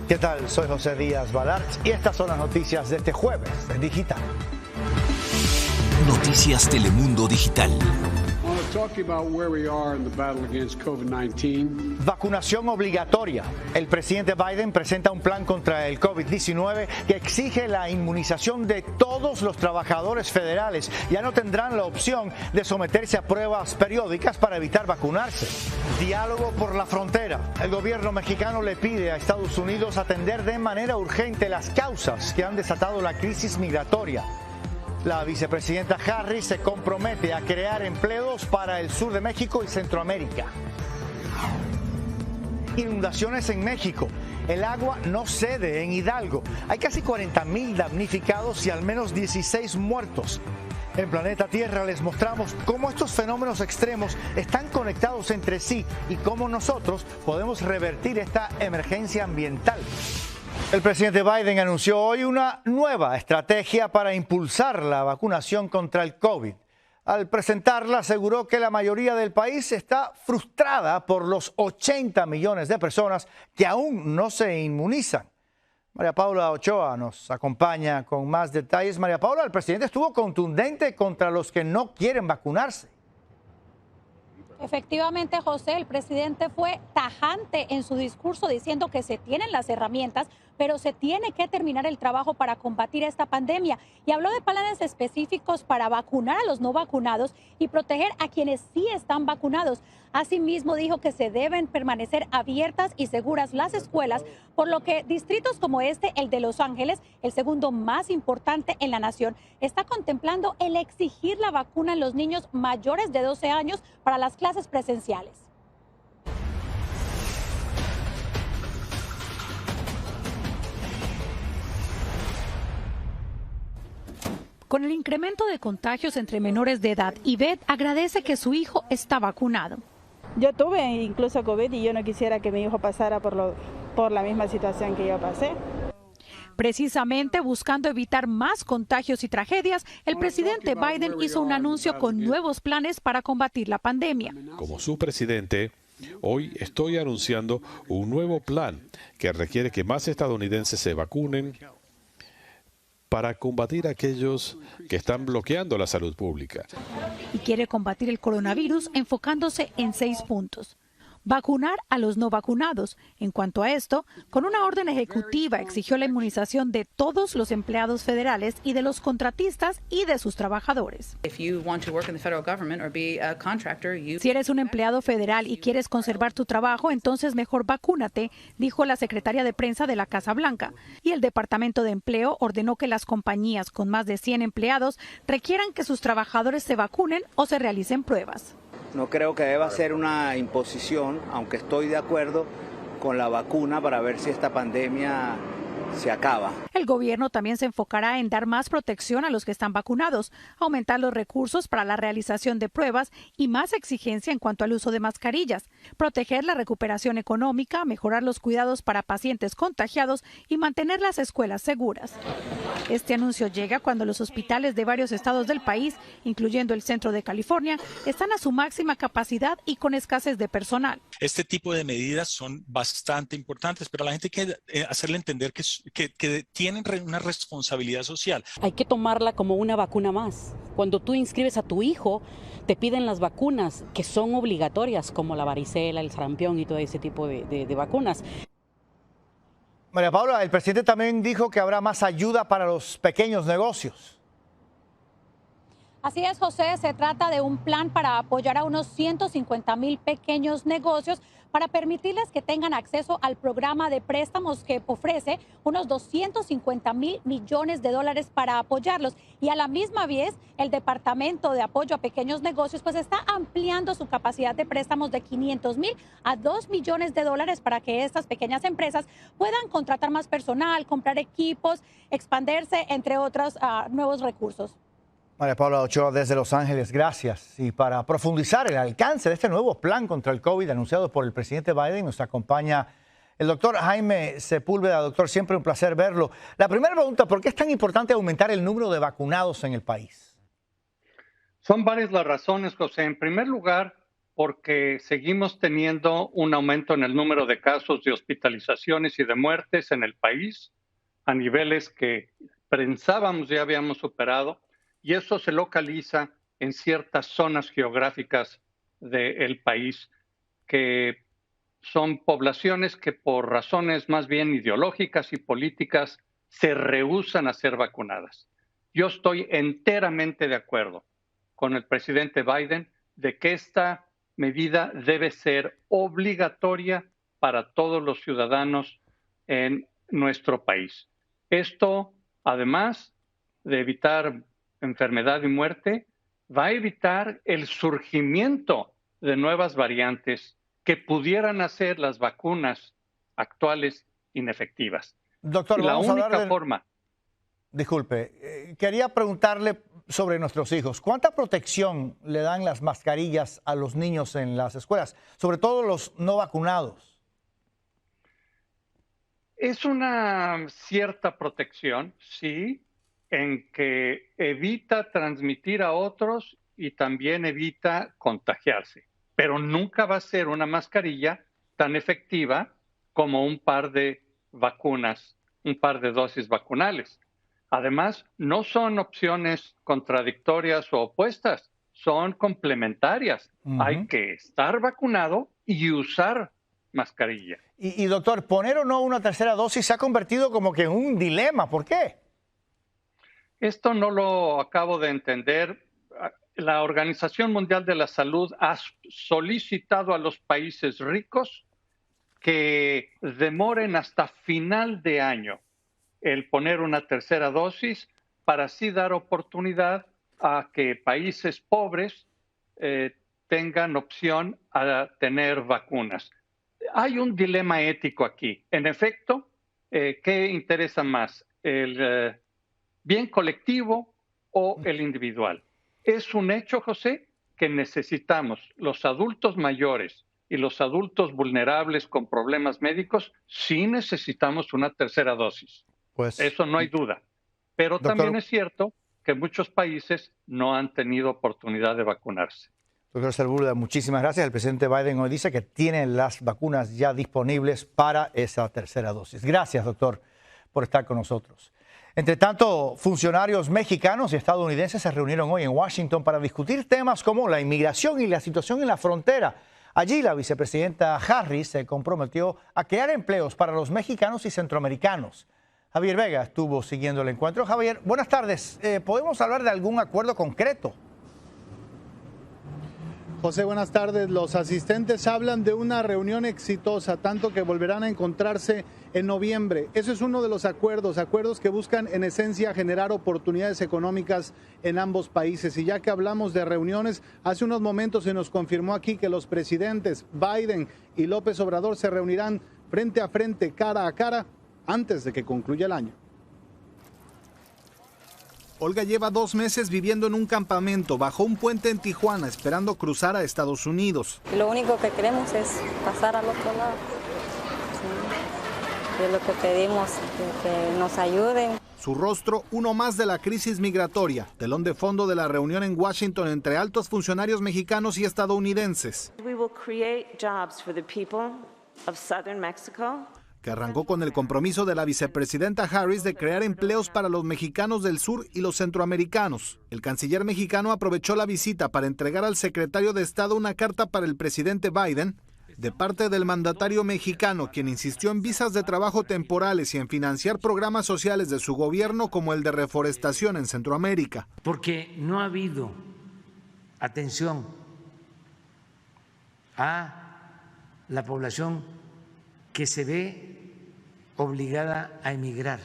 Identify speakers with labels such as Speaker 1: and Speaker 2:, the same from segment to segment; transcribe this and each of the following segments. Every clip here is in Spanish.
Speaker 1: ¿Qué tal? Soy José Díaz Balart y estas son las noticias de este jueves en Digital.
Speaker 2: Noticias Telemundo Digital.
Speaker 1: Vacunación obligatoria. El presidente Biden presenta un plan contra el COVID-19 que exige la inmunización de todos los trabajadores federales. Ya no tendrán la opción de someterse a pruebas periódicas para evitar vacunarse. Diálogo por la frontera. El gobierno mexicano le pide a Estados Unidos atender de manera urgente las causas que han desatado la crisis migratoria. La vicepresidenta Harris se compromete a crear empleos para el sur de México y Centroamérica. Inundaciones en México. El agua no cede en Hidalgo. Hay casi 40,000 damnificados y al menos 16 muertos. En Planeta Tierra les mostramos cómo estos fenómenos extremos están conectados entre sí y cómo nosotros podemos revertir esta emergencia ambiental. El presidente Biden anunció hoy una nueva estrategia para impulsar la vacunación contra el COVID. Al presentarla, aseguró que la mayoría del país está frustrada por los 80 millones de personas que aún no se inmunizan. María Paula Ochoa nos acompaña con más detalles. María Paula, el presidente estuvo contundente contra los que no quieren vacunarse.
Speaker 3: Efectivamente, José, el presidente fue tajante en su discurso diciendo que se tienen las herramientas, pero se tiene que terminar el trabajo para combatir esta pandemia. Y habló de planes específicos para vacunar a los no vacunados y proteger a quienes sí están vacunados. Asimismo, dijo que se deben permanecer abiertas y seguras las escuelas, por lo que distritos como el de Los Ángeles, el segundo más importante en la nación, está contemplando el exigir la vacuna en los niños mayores de 12 años para las clases presenciales. Con el incremento de contagios entre menores de edad, Ivette agradece que su hijo está vacunado.
Speaker 4: Yo tuve incluso COVID y yo no quisiera que mi hijo pasara por la misma situación que yo pasé.
Speaker 3: Precisamente buscando evitar más contagios y tragedias, el presidente Biden hizo un anuncio con nuevos planes para combatir la pandemia.
Speaker 5: Como su presidente, hoy estoy anunciando un nuevo plan que requiere que más estadounidenses se vacunen para combatir a aquellos que están bloqueando la salud pública.
Speaker 3: Y quiere combatir el coronavirus enfocándose en 6 puntos. Vacunar a los no vacunados. En cuanto a esto, con una orden ejecutiva exigió la inmunización de todos los empleados federales y de los contratistas y de sus trabajadores. Si eres un empleado federal y quieres conservar tu trabajo, entonces mejor vacúnate, dijo la secretaria de prensa de la Casa Blanca. Y el Departamento de Empleo ordenó que las compañías con más de 100 empleados requieran que sus trabajadores se vacunen o se realicen pruebas.
Speaker 6: No creo que deba ser una imposición, aunque estoy de acuerdo con la vacuna para ver si esta pandemia se acaba.
Speaker 3: El gobierno también se enfocará en dar más protección a los que están vacunados, aumentar los recursos para la realización de pruebas y más exigencia en cuanto al uso de mascarillas, proteger la recuperación económica, mejorar los cuidados para pacientes contagiados y mantener las escuelas seguras. Este anuncio llega cuando los hospitales de varios estados del país, incluyendo el centro de California, están a su máxima capacidad y con escasez de personal.
Speaker 7: Este tipo de medidas son bastante importantes, pero a la gente hay que hacerle entender que tienen una responsabilidad social.
Speaker 8: Hay que tomarla como una vacuna más. Cuando tú inscribes a tu hijo, te piden las vacunas que son obligatorias, como la varicela, el sarampión y todo ese tipo de vacunas.
Speaker 1: María Paula, el presidente también dijo que habrá más ayuda para los pequeños negocios.
Speaker 3: Así es, José, se trata de un plan para apoyar a unos 150,000 pequeños negocios para permitirles que tengan acceso al programa de préstamos que ofrece unos 250,000 millones de dólares para apoyarlos. Y a la misma vez, el Departamento de Apoyo a Pequeños Negocios pues está ampliando su capacidad de préstamos de 500,000 a 2 millones de dólares para que estas pequeñas empresas puedan contratar más personal, comprar equipos, expandirse, entre otros nuevos recursos.
Speaker 1: María Paula Ochoa desde Los Ángeles, gracias. Y para profundizar el alcance de este nuevo plan contra el COVID anunciado por el presidente Biden, nos acompaña el doctor Jaime Sepúlveda. Doctor, siempre un placer verlo. La primera pregunta, ¿por qué es tan importante aumentar el número de vacunados en el país?
Speaker 9: Son varias las razones, José. En primer lugar, porque seguimos teniendo un aumento en el número de casos de hospitalizaciones y de muertes en el país a niveles que pensábamos ya habíamos superado, y eso se localiza en ciertas zonas geográficas del país, que son poblaciones que por razones más bien ideológicas y políticas se rehúsan a ser vacunadas. Yo estoy enteramente de acuerdo con el presidente Biden de que esta medida debe ser obligatoria para todos los ciudadanos en nuestro país. Esto, además de evitar enfermedad y muerte, va a evitar el surgimiento de nuevas variantes que pudieran hacer las vacunas actuales inefectivas.
Speaker 1: Doctor,
Speaker 9: la única forma...
Speaker 1: Disculpe, quería preguntarle sobre nuestros hijos. ¿Cuánta protección le dan las mascarillas a los niños en las escuelas, sobre todo los no vacunados?
Speaker 9: Es una cierta protección, sí, en que evita transmitir a otros y también evita contagiarse, pero nunca va a ser una mascarilla tan efectiva como un par de vacunas, un par de dosis vacunales. Además, no son opciones contradictorias o opuestas, son complementarias. Hay que estar vacunado y usar mascarilla.
Speaker 1: Y doctor, poner o no una tercera dosis se ha convertido como que en un dilema. ¿Por qué?
Speaker 9: Esto no lo acabo de entender. La Organización Mundial de la Salud ha solicitado a los países ricos que demoren hasta final de año el poner una tercera dosis para así dar oportunidad a que países pobres tengan opción a tener vacunas. Hay un dilema ético aquí. En efecto, ¿qué interesa más? ¿El bien colectivo o el individual? Es un hecho, José, que necesitamos los adultos mayores y los adultos vulnerables con problemas médicos, sí necesitamos una tercera dosis. Pues, eso no hay duda. Pero doctor, también es cierto que muchos países no han tenido oportunidad de vacunarse.
Speaker 1: Doctor Sepúlveda, muchísimas gracias. El presidente Biden hoy dice que tiene las vacunas ya disponibles para esa tercera dosis. Gracias, doctor, por estar con nosotros. Entre tanto, funcionarios mexicanos y estadounidenses se reunieron hoy en Washington para discutir temas como la inmigración y la situación en la frontera. Allí la vicepresidenta Harris se comprometió a crear empleos para los mexicanos y centroamericanos. Javier Vega estuvo siguiendo el encuentro. Javier, buenas tardes. ¿Podemos hablar de algún acuerdo concreto?
Speaker 10: José, buenas tardes. Los asistentes hablan de una reunión exitosa, tanto que volverán a encontrarse en noviembre. Eso es uno de los acuerdos que buscan en esencia generar oportunidades económicas en ambos países. Y ya que hablamos de reuniones, hace unos momentos se nos confirmó aquí que los presidentes Biden y López Obrador se reunirán frente a frente, cara a cara, antes de que concluya el año. Olga lleva 2 meses viviendo en un campamento bajo un puente en Tijuana, esperando cruzar a Estados Unidos.
Speaker 11: Lo único que queremos es pasar al otro lado. Sí. Es lo que pedimos, que nos ayuden.
Speaker 10: Su rostro, uno más de la crisis migratoria, telón de fondo de la reunión en Washington entre altos funcionarios mexicanos y estadounidenses.
Speaker 12: We will create jobs for the people of southern Mexico.
Speaker 10: Que arrancó con el compromiso de la vicepresidenta Harris de crear empleos para los mexicanos del sur y los centroamericanos. El canciller mexicano aprovechó la visita para entregar al secretario de Estado una carta para el presidente Biden de parte del mandatario mexicano, quien insistió en visas de trabajo temporales y en financiar programas sociales de su gobierno como el de reforestación en Centroamérica.
Speaker 13: Porque no ha habido atención a la población que se ve obligada a emigrar.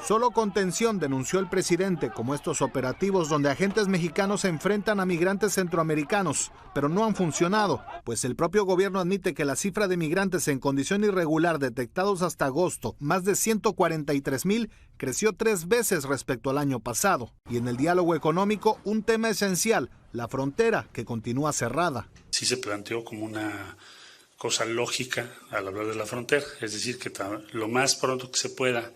Speaker 10: Solo contención, denunció el presidente, como estos operativos donde agentes mexicanos se enfrentan a migrantes centroamericanos, pero no han funcionado, pues el propio gobierno admite que la cifra de migrantes en condición irregular detectados hasta agosto, más de 143,000, creció 3 veces respecto al año pasado. Y en el diálogo económico, un tema esencial, la frontera, que continúa cerrada.
Speaker 14: Sí se planteó como una cosa lógica al hablar de la frontera, es decir, que lo más pronto que se pueda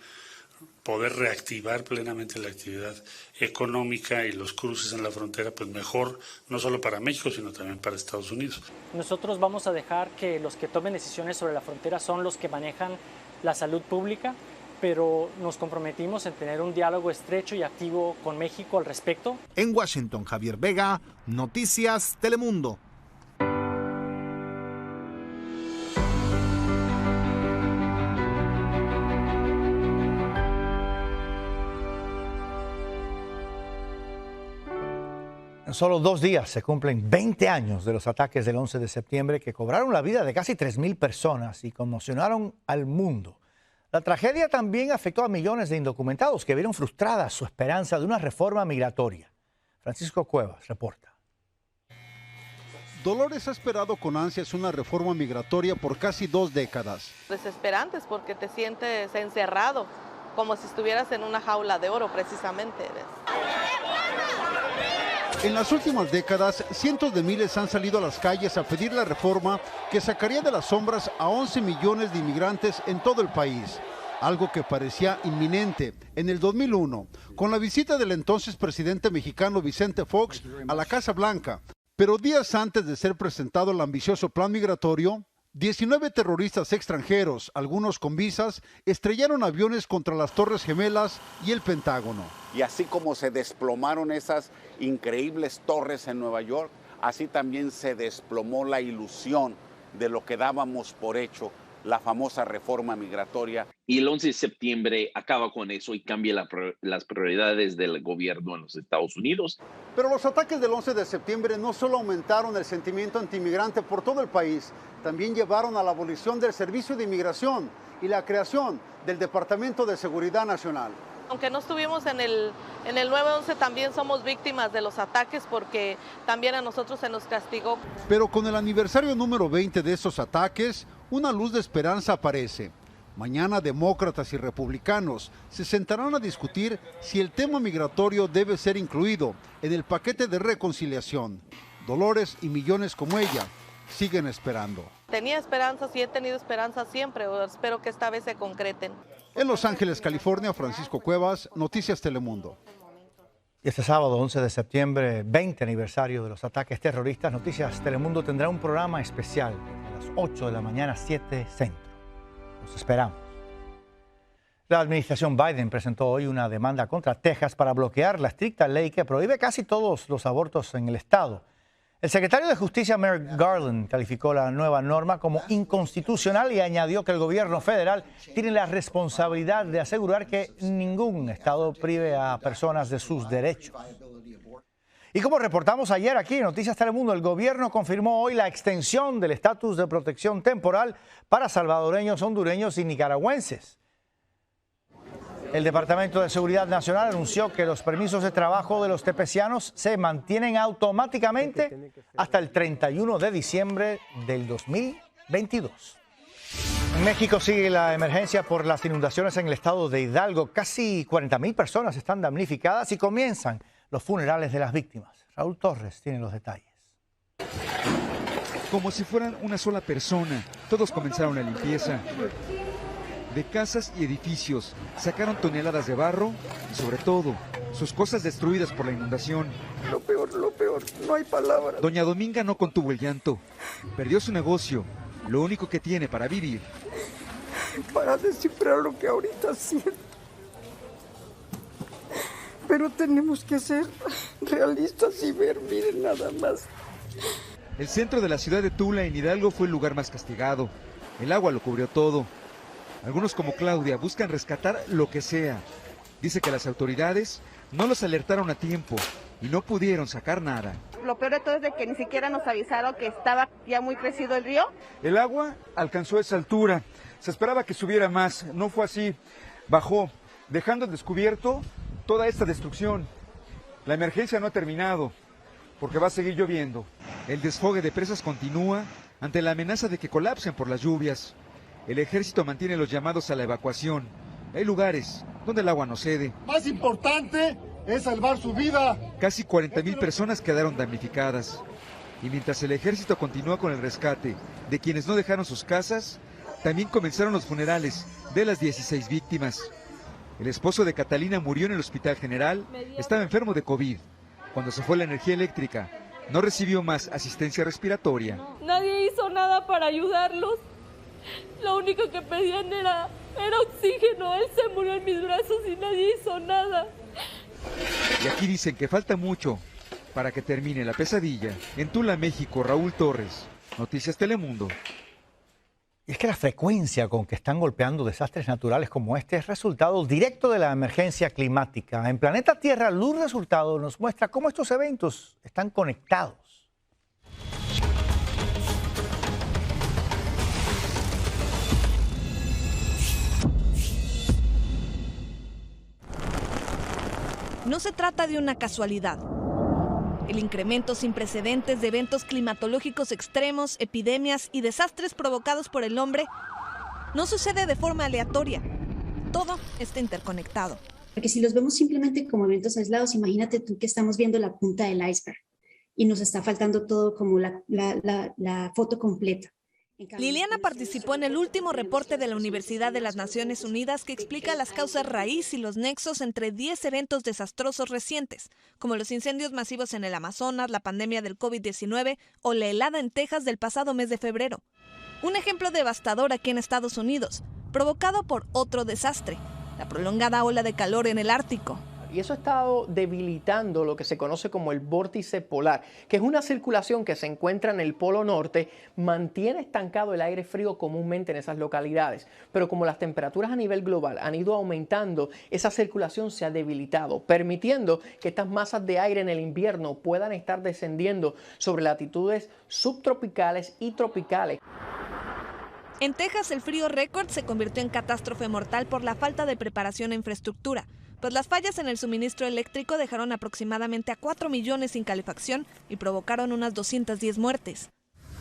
Speaker 14: poder reactivar plenamente la actividad económica y los cruces en la frontera, pues mejor, no solo para México, sino también para Estados Unidos.
Speaker 15: Nosotros vamos a dejar que los que tomen decisiones sobre la frontera son los que manejan la salud pública, pero nos comprometimos en tener un diálogo estrecho y activo con México al respecto.
Speaker 10: En Washington, Javier Vega, Noticias Telemundo.
Speaker 1: En solo 2 días se cumplen 20 años de los ataques del 11 de septiembre que cobraron la vida de casi 3,000 personas y conmocionaron al mundo. La tragedia también afectó a millones de indocumentados que vieron frustrada su esperanza de una reforma migratoria. Francisco Cuevas reporta.
Speaker 16: Dolores ha esperado con ansias una reforma migratoria por casi 2 décadas.
Speaker 17: Desesperantes porque te sientes encerrado, como si estuvieras en una jaula de oro precisamente.
Speaker 16: En las últimas décadas, cientos de miles han salido a las calles a pedir la reforma que sacaría de las sombras a 11 millones de inmigrantes en todo el país. Algo que parecía inminente en el 2001, con la visita del entonces presidente mexicano Vicente Fox a la Casa Blanca. Pero días antes de ser presentado el ambicioso plan migratorio, 19 terroristas extranjeros, algunos con visas, estrellaron aviones contra las Torres Gemelas y el Pentágono.
Speaker 18: Y así como se desplomaron esas increíbles torres en Nueva York, así también se desplomó la ilusión de lo que dábamos por hecho, la famosa reforma migratoria.
Speaker 19: Y el 11 de septiembre acaba con eso y cambia las prioridades del gobierno en los Estados Unidos.
Speaker 16: Pero los ataques del 11 de septiembre no solo aumentaron el sentimiento antimigrante por todo el país, también llevaron a la abolición del Servicio de Inmigración y la creación del Departamento de Seguridad Nacional.
Speaker 17: Aunque no estuvimos en el 9/11, también somos víctimas de los ataques porque también a nosotros se nos castigó.
Speaker 16: Pero con el aniversario número 20 de esos ataques, una luz de esperanza aparece. Mañana demócratas y republicanos se sentarán a discutir si el tema migratorio debe ser incluido en el paquete de reconciliación. Dolores y millones como ella siguen esperando.
Speaker 17: Tenía esperanzas y he tenido esperanzas siempre, espero que esta vez se concreten.
Speaker 16: En Los Ángeles, California, Francisco Cuevas, Noticias Telemundo.
Speaker 1: Y este sábado, 11 de septiembre, 20 aniversario de los ataques terroristas, Noticias Telemundo tendrá un programa especial a las 8 de la mañana, 7 centro. Los esperamos. La administración Biden presentó hoy una demanda contra Texas para bloquear la estricta ley que prohíbe casi todos los abortos en el estado. El secretario de Justicia, Merrick Garland, calificó la nueva norma como inconstitucional y añadió que el gobierno federal tiene la responsabilidad de asegurar que ningún estado prive a personas de sus derechos. Y como reportamos ayer aquí en Noticias Telemundo, el gobierno confirmó hoy la extensión del estatus de protección temporal para salvadoreños, hondureños y nicaragüenses. El Departamento de Seguridad Nacional anunció que los permisos de trabajo de los tepecianos se mantienen automáticamente hasta el 31 de diciembre del 2022. En México sigue la emergencia por las inundaciones en el estado de Hidalgo. Casi 40,000 personas están damnificadas y comienzan los funerales de las víctimas. Raúl Torres tiene los detalles.
Speaker 20: Como si fueran una sola persona, todos comenzaron la limpieza. De casas y edificios, sacaron toneladas de barro y sobre todo, sus cosas destruidas por la inundación.
Speaker 21: Lo peor, no hay palabras.
Speaker 20: Doña Dominga no contuvo el llanto, perdió su negocio, lo único que tiene para vivir.
Speaker 21: Para descifrar lo que ahorita siento. Pero tenemos que ser realistas y ver, miren nada más.
Speaker 20: El centro de la ciudad de Tula, en Hidalgo, fue el lugar más castigado. El agua lo cubrió todo. Algunos como Claudia buscan rescatar lo que sea. Dice que las autoridades no los alertaron a tiempo y no pudieron sacar nada.
Speaker 22: Lo peor de todo es de que ni siquiera nos avisaron que estaba ya muy crecido el río.
Speaker 20: El agua alcanzó esa altura. Se esperaba que subiera más. No fue así. Bajó, dejando al descubierto toda esta destrucción. La emergencia no ha terminado porque va a seguir lloviendo. El desfogue de presas continúa ante la amenaza de que colapsen por las lluvias. El ejército mantiene los llamados a la evacuación. Hay lugares donde el agua no cede.
Speaker 21: Más importante es salvar su vida.
Speaker 20: Casi 40,000 personas quedaron damnificadas. Y mientras el ejército continúa con el rescate de quienes no dejaron sus casas, también comenzaron los funerales de las 16 víctimas. El esposo de Catalina murió en el Hospital General, estaba enfermo de COVID. Cuando se fue la energía eléctrica, no recibió más asistencia respiratoria.
Speaker 2: Nadie hizo nada para ayudarlos. Lo único que pedían era oxígeno. Él se murió en mis brazos y nadie hizo nada.
Speaker 20: Y aquí dicen que falta mucho para que termine la pesadilla. En Tula, México, Raúl Torres, Noticias Telemundo.
Speaker 1: Y es que la frecuencia con que están golpeando desastres naturales como este es resultado directo de la emergencia climática. En Planeta Tierra, Luz Resultado nos muestra cómo estos eventos están conectados.
Speaker 4: No se trata de una casualidad. El incremento sin precedentes de eventos climatológicos extremos, epidemias y desastres provocados por el hombre no sucede de forma aleatoria. Todo está interconectado.
Speaker 23: Porque si los vemos simplemente como eventos aislados, imagínate tú que estamos viendo la punta del iceberg y nos está faltando todo como la foto completa.
Speaker 4: Liliana participó en el último reporte de la Universidad de las Naciones Unidas que explica las causas raíz y los nexos entre 10 eventos desastrosos recientes, como los incendios masivos en el Amazonas, la pandemia del COVID-19 o la helada en Texas del pasado mes de febrero. Un ejemplo devastador aquí en Estados Unidos, provocado por otro desastre, la prolongada ola de calor en el Ártico.
Speaker 24: Y eso ha estado debilitando lo que se conoce como el vórtice polar, que es una circulación que se encuentra en el Polo Norte, mantiene estancado el aire frío comúnmente en esas localidades. Pero como las temperaturas a nivel global han ido aumentando, esa circulación se ha debilitado, permitiendo que estas masas de aire en el invierno puedan estar descendiendo sobre latitudes subtropicales y tropicales.
Speaker 4: En Texas, el frío récord se convirtió en catástrofe mortal por la falta de preparación e infraestructura, pues las fallas en el suministro eléctrico dejaron aproximadamente a 4 millones sin calefacción y provocaron unas 210 muertes.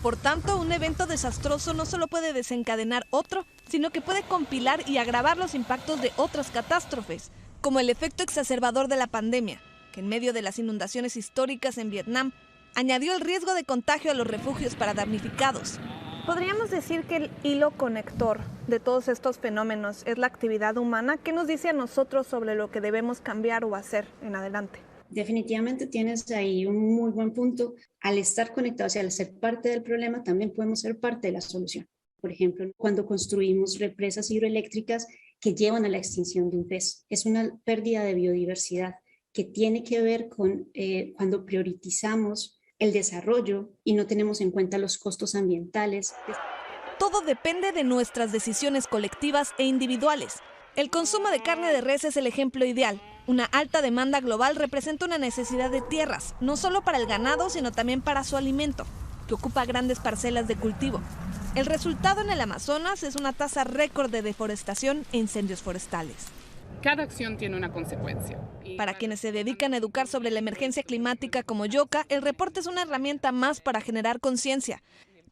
Speaker 4: Por tanto, un evento desastroso no solo puede desencadenar otro, sino que puede compilar y agravar los impactos de otras catástrofes, como el efecto exacerbador de la pandemia, que en medio de las inundaciones históricas en Vietnam, añadió el riesgo de contagio a los refugios para damnificados.
Speaker 25: Podríamos decir que el hilo conector de todos estos fenómenos es la actividad humana. ¿Qué nos dice a nosotros sobre lo que debemos cambiar o hacer en adelante?
Speaker 23: Definitivamente tienes ahí un muy buen punto. Al estar conectados y al ser parte del problema, también podemos ser parte de la solución. Por ejemplo, cuando construimos represas hidroeléctricas que llevan a la extinción de un pez, es una pérdida de biodiversidad que tiene que ver con cuando priorizamos el desarrollo y no tenemos en cuenta los costos ambientales.
Speaker 4: Todo depende de nuestras decisiones colectivas e individuales. El consumo de carne de res es el ejemplo ideal. Una alta demanda global representa una necesidad de tierras, no solo para el ganado, sino también para su alimento, que ocupa grandes parcelas de cultivo. El resultado en el Amazonas es una tasa récord de deforestación e incendios forestales.
Speaker 26: Cada acción tiene una consecuencia.
Speaker 4: Para quienes se dedican a educar sobre la emergencia climática como Yoka, el reporte es una herramienta más para generar conciencia,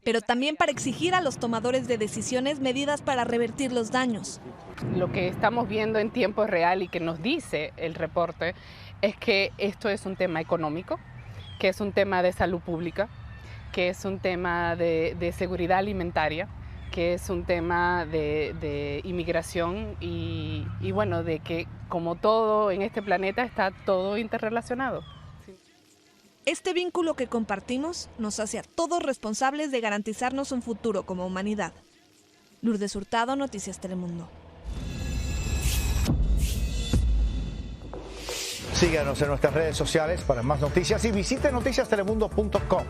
Speaker 4: pero también para exigir a los tomadores de decisiones medidas para revertir los daños.
Speaker 26: Lo que estamos viendo en tiempo real y que nos dice el reporte es que esto es un tema económico, que es un tema de salud pública, que es un tema de seguridad alimentaria, que es un tema de inmigración y bueno, de que como todo en este planeta está todo interrelacionado.
Speaker 4: Este vínculo que compartimos nos hace a todos responsables de garantizarnos un futuro como humanidad. Lourdes Hurtado, Noticias Telemundo.
Speaker 1: Síganos en nuestras redes sociales para más noticias y visite noticiastelemundo.com.